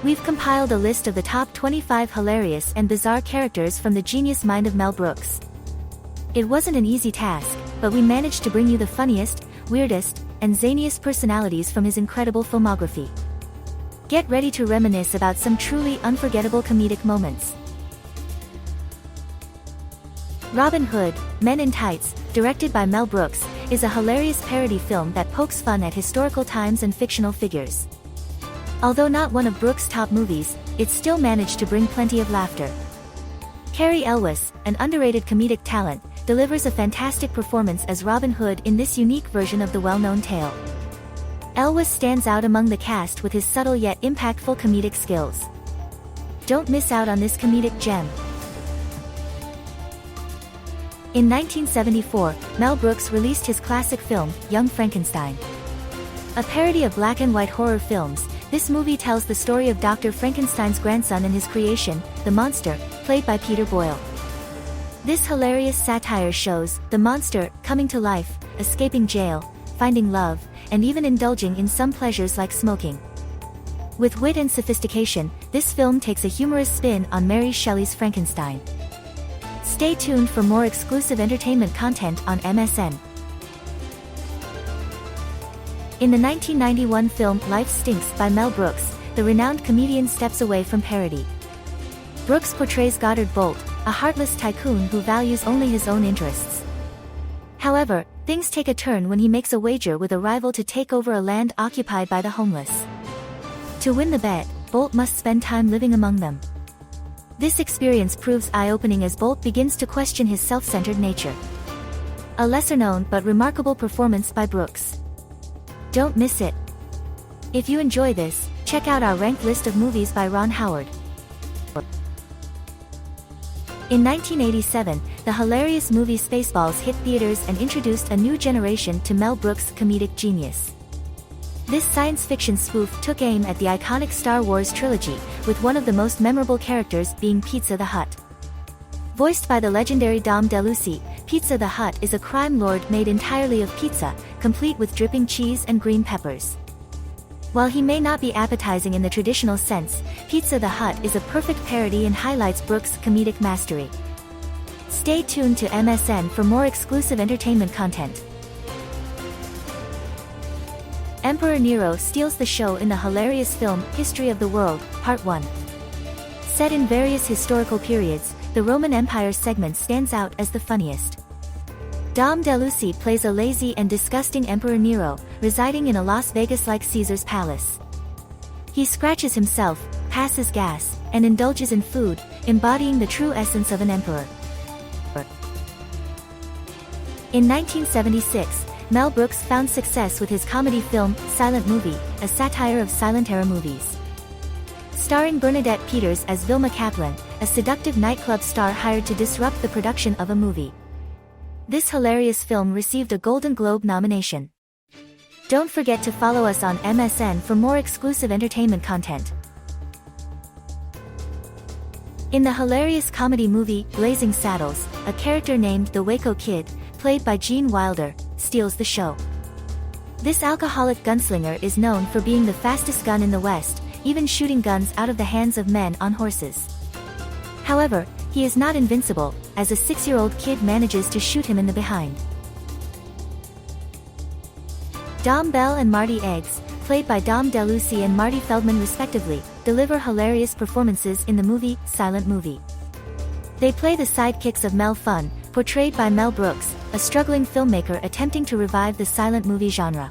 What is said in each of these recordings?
We've compiled a list of the top 25 hilarious and bizarre characters from the genius mind of Mel Brooks. It wasn't an easy task, but we managed to bring you the funniest, weirdest, and zaniest personalities from his incredible filmography. Get ready to reminisce about some truly unforgettable comedic moments. Robin Hood, Men in Tights, directed by Mel Brooks, is a hilarious parody film that pokes fun at historical times and fictional figures. Although not one of Brooks' top movies, it still managed to bring plenty of laughter. Cary Elwes, an underrated comedic talent, delivers a fantastic performance as Robin Hood in this unique version of the well-known tale. Elwes stands out among the cast with his subtle yet impactful comedic skills. Don't miss out on this comedic gem. In 1974, Mel Brooks released his classic film, Young Frankenstein. A parody of black and white horror films, this movie tells the story of Dr. Frankenstein's grandson and his creation, the monster, played by Peter Boyle. This hilarious satire shows the monster coming to life, escaping jail, finding love, and even indulging in some pleasures like smoking. With wit and sophistication, this film takes a humorous spin on Mary Shelley's Frankenstein. Stay tuned for more exclusive entertainment content on MSN. In the 1991 film Life Stinks by Mel Brooks, the renowned comedian steps away from parody. Brooks portrays Goddard Bolt, a heartless tycoon who values only his own interests. However, things take a turn when he makes a wager with a rival to take over a land occupied by the homeless. To win the bet, Bolt must spend time living among them. This experience proves eye-opening as Bolt begins to question his self-centered nature. A lesser-known but remarkable performance by Brooks. Don't miss it. If you enjoy this, check out our ranked list of movies by Ron Howard. In 1987, the hilarious movie Spaceballs hit theaters and introduced a new generation to Mel Brooks' comedic genius. This science fiction spoof took aim at the iconic Star Wars trilogy, with one of the most memorable characters being Pizza the Hutt. Voiced by the legendary Dom DeLuise, Pizza the Hutt is a crime lord made entirely of pizza, complete with dripping cheese and green peppers. While he may not be appetizing in the traditional sense, Pizza the Hutt is a perfect parody and highlights Brooks' comedic mastery. Stay tuned to MSN for more exclusive entertainment content. Emperor Nero steals the show in the hilarious film History of the World, Part 1. Set in various historical periods, the Roman Empire segment stands out as the funniest. Dom DeLuise plays a lazy and disgusting Emperor Nero, residing in a Las Vegas-like Caesar's palace. He scratches himself, passes gas, and indulges in food, embodying the true essence of an emperor. In 1976, Mel Brooks found success with his comedy film, Silent Movie, a satire of silent-era movies. Starring Bernadette Peters as Vilma Kaplan, a seductive nightclub star hired to disrupt the production of a movie. This hilarious film received a Golden Globe nomination. Don't forget to follow us on MSN for more exclusive entertainment content. In the hilarious comedy movie, Blazing Saddles, a character named the Waco Kid, played by Gene Wilder, steals the show. This alcoholic gunslinger is known for being the fastest gun in the West, even shooting guns out of the hands of men on horses. However, he is not invincible, as a 6-year-old kid manages to shoot him in the behind. Dom Bell and Marty Eggs, played by Dom DeLuise and Marty Feldman respectively, deliver hilarious performances in the movie, Silent Movie. They play the sidekicks of Mel Funn, portrayed by Mel Brooks, a struggling filmmaker attempting to revive the silent movie genre.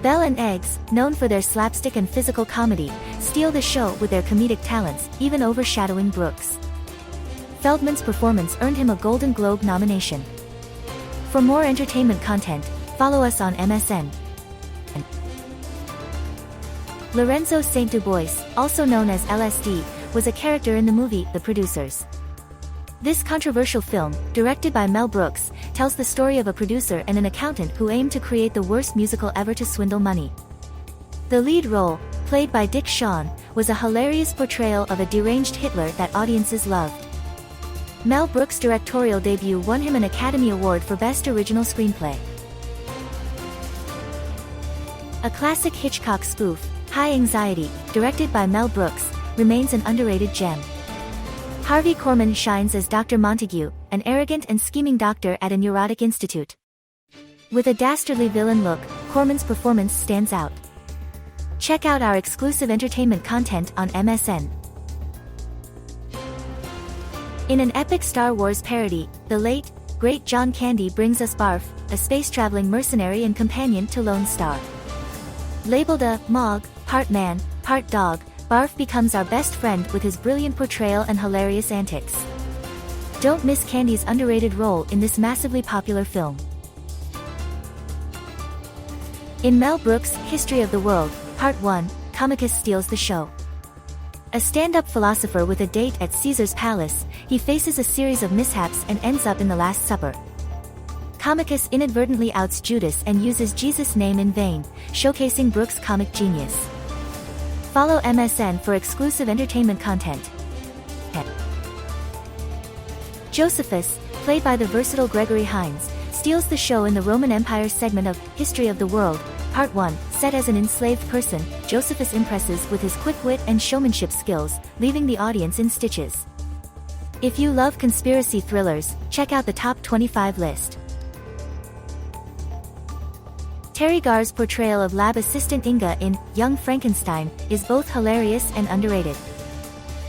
Bell and Eggs, known for their slapstick and physical comedy, steal the show with their comedic talents, even overshadowing Brooks. Feldman's performance earned him a Golden Globe nomination. For more entertainment content, follow us on MSN. Lorenzo St. Dubois, also known as LSD, was a character in the movie The Producers. This controversial film, directed by Mel Brooks, tells the story of a producer and an accountant who aim to create the worst musical ever to swindle money. The lead role, played by Dick Shawn, was a hilarious portrayal of a deranged Hitler that audiences loved. Mel Brooks' directorial debut won him an Academy Award for Best Original Screenplay. A classic Hitchcock spoof, High Anxiety, directed by Mel Brooks, remains an underrated gem. Harvey Korman shines as Dr. Montague, an arrogant and scheming doctor at a neurotic institute. With a dastardly villain look, Korman's performance stands out. Check out our exclusive entertainment content on MSN. In an epic Star Wars parody, the late, great John Candy brings us Barf, a space-traveling mercenary and companion to Lone Star. Labeled a Mog, part man, part dog, Barf becomes our best friend with his brilliant portrayal and hilarious antics. Don't miss Candy's underrated role in this massively popular film. In Mel Brooks' History of the World, Part 1, Comicus steals the show. A stand-up philosopher with a date at Caesar's palace, he faces a series of mishaps and ends up in the Last Supper. Comicus inadvertently outs Judas and uses Jesus' name in vain, showcasing Brooks' comic genius. Follow MSN for exclusive entertainment content. Josephus, played by the versatile Gregory Hines, steals the show in the Roman Empire segment of History of the World, Part 1. Set as an enslaved person, Josephus impresses with his quick wit and showmanship skills, leaving the audience in stitches. If you love conspiracy thrillers, check out the top 25 list. Terry Garr's portrayal of lab assistant Inga in Young Frankenstein is both hilarious and underrated.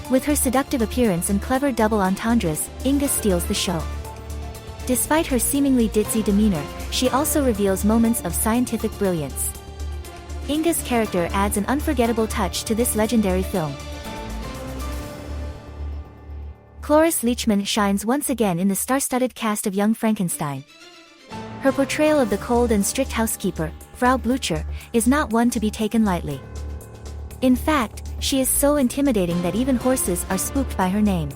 With her seductive appearance and clever double entendres, Inga steals the show. Despite her seemingly ditzy demeanor, she also reveals moments of scientific brilliance. Inga's character adds an unforgettable touch to this legendary film. Cloris Leachman shines once again in the star-studded cast of Young Frankenstein. Her portrayal of the cold and strict housekeeper, Frau Blucher, is not one to be taken lightly. In fact, she is so intimidating that even horses are spooked by her name.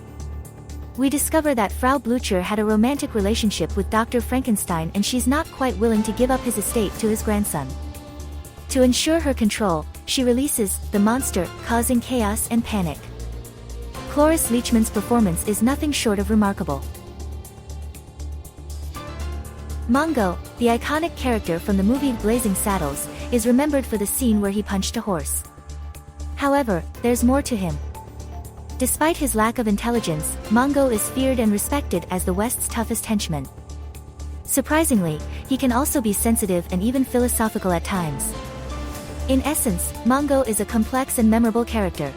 We discover that Frau Blucher had a romantic relationship with Dr. Frankenstein and she's not quite willing to give up his estate to his grandson. To ensure her control, she releases the monster, causing chaos and panic. Cloris Leachman's performance is nothing short of remarkable. Mongo, the iconic character from the movie Blazing Saddles, is remembered for the scene where he punched a horse. However, there's more to him. Despite his lack of intelligence, Mongo is feared and respected as the West's toughest henchman. Surprisingly, he can also be sensitive and even philosophical at times. In essence, Mongo is a complex and memorable character.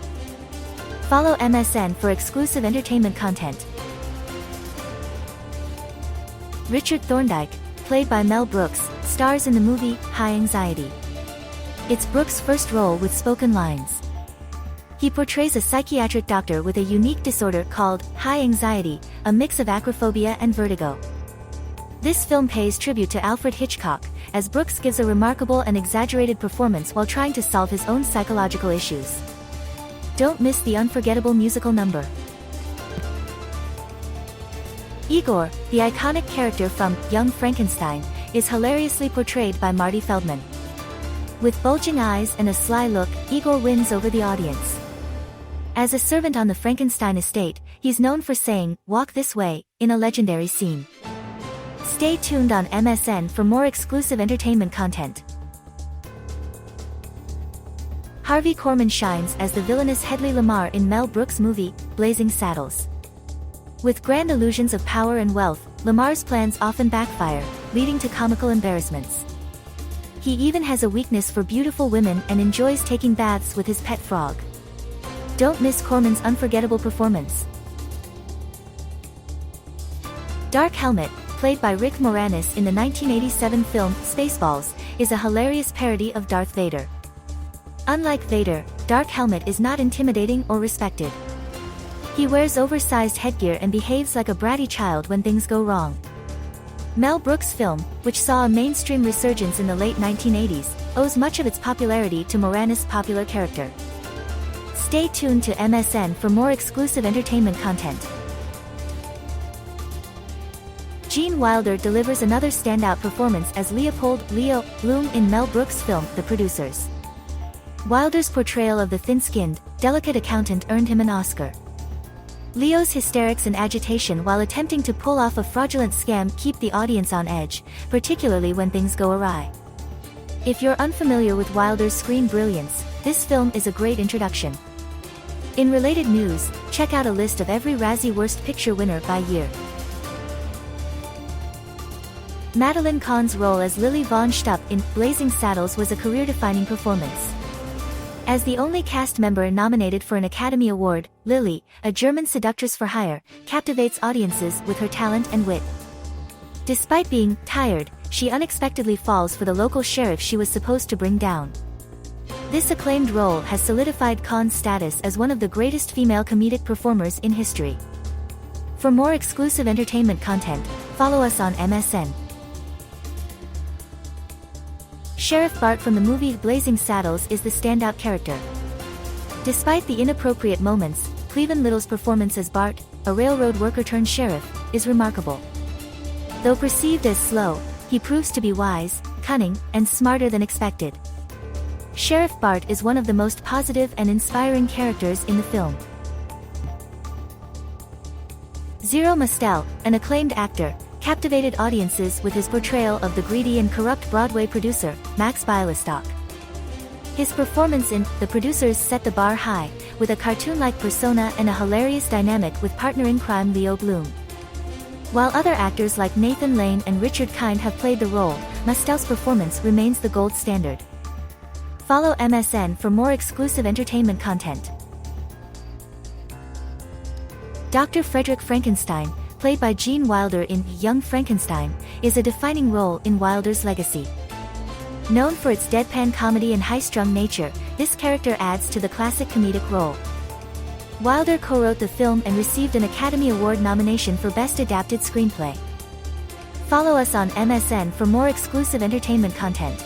Follow MSN for exclusive entertainment content. Richard Thorndike, played by Mel Brooks, stars in the movie High Anxiety. It's Brooks' first role with spoken lines. He portrays a psychiatric doctor with a unique disorder called high anxiety, a mix of acrophobia and vertigo. This film pays tribute to Alfred Hitchcock, as Brooks gives a remarkable and exaggerated performance while trying to solve his own psychological issues. Don't miss the unforgettable musical number. Igor, the iconic character from Young Frankenstein, is hilariously portrayed by Marty Feldman. With bulging eyes and a sly look, Igor wins over the audience. As a servant on the Frankenstein estate, he's known for saying, "Walk this way," in a legendary scene. Stay tuned on MSN for more exclusive entertainment content. Harvey Korman shines as the villainous Hedley Lamar in Mel Brooks' movie, Blazing Saddles. With grand illusions of power and wealth, Lamar's plans often backfire, leading to comical embarrassments. He even has a weakness for beautiful women and enjoys taking baths with his pet frog. Don't miss Korman's unforgettable performance. Dark Helmet, played by Rick Moranis in the 1987 film Spaceballs, is a hilarious parody of Darth Vader. Unlike Vader, Dark Helmet is not intimidating or respected. He wears oversized headgear and behaves like a bratty child when things go wrong. Mel Brooks' film, which saw a mainstream resurgence in the late 1980s, owes much of its popularity to Moranis' popular character. Stay tuned to MSN for more exclusive entertainment content. Gene Wilder delivers another standout performance as Leopold "Leo" Bloom in Mel Brooks' film The Producers. Wilder's portrayal of the thin-skinned, delicate accountant earned him an Oscar. Leo's hysterics and agitation while attempting to pull off a fraudulent scam keep the audience on edge, particularly when things go awry. If you're unfamiliar with Wilder's screen brilliance, this film is a great introduction. In related news, check out a list of every Razzie Worst Picture winner by year. Madeline Kahn's role as Lily von Stupp in Blazing Saddles was a career-defining performance. As the only cast member nominated for an Academy Award, Lily, a German seductress for hire, captivates audiences with her talent and wit. Despite being tired, she unexpectedly falls for the local sheriff she was supposed to bring down. This acclaimed role has solidified Kahn's status as one of the greatest female comedic performers in history. For more exclusive entertainment content, follow us on MSN. Sheriff Bart from the movie Blazing Saddles is the standout character. Despite the inappropriate moments, Cleavon Little's performance as Bart, a railroad worker-turned-sheriff, is remarkable. Though perceived as slow, he proves to be wise, cunning, and smarter than expected. Sheriff Bart is one of the most positive and inspiring characters in the film. Zero Mostel, an acclaimed actor, captivated audiences with his portrayal of the greedy and corrupt Broadway producer, Max Bialystock. His performance in The Producers set the bar high, with a cartoon-like persona and a hilarious dynamic with partner in crime Leo Bloom. While other actors like Nathan Lane and Richard Kind have played the role, Mostel's performance remains the gold standard. Follow MSN for more exclusive entertainment content. Dr. Frederick Frankenstein, played by Gene Wilder in Young Frankenstein, is a defining role in Wilder's legacy. Known for its deadpan comedy and high-strung nature, this character adds to the classic comedic role. Wilder co-wrote the film and received an Academy Award nomination for Best Adapted Screenplay. Follow us on MSN for more exclusive entertainment content.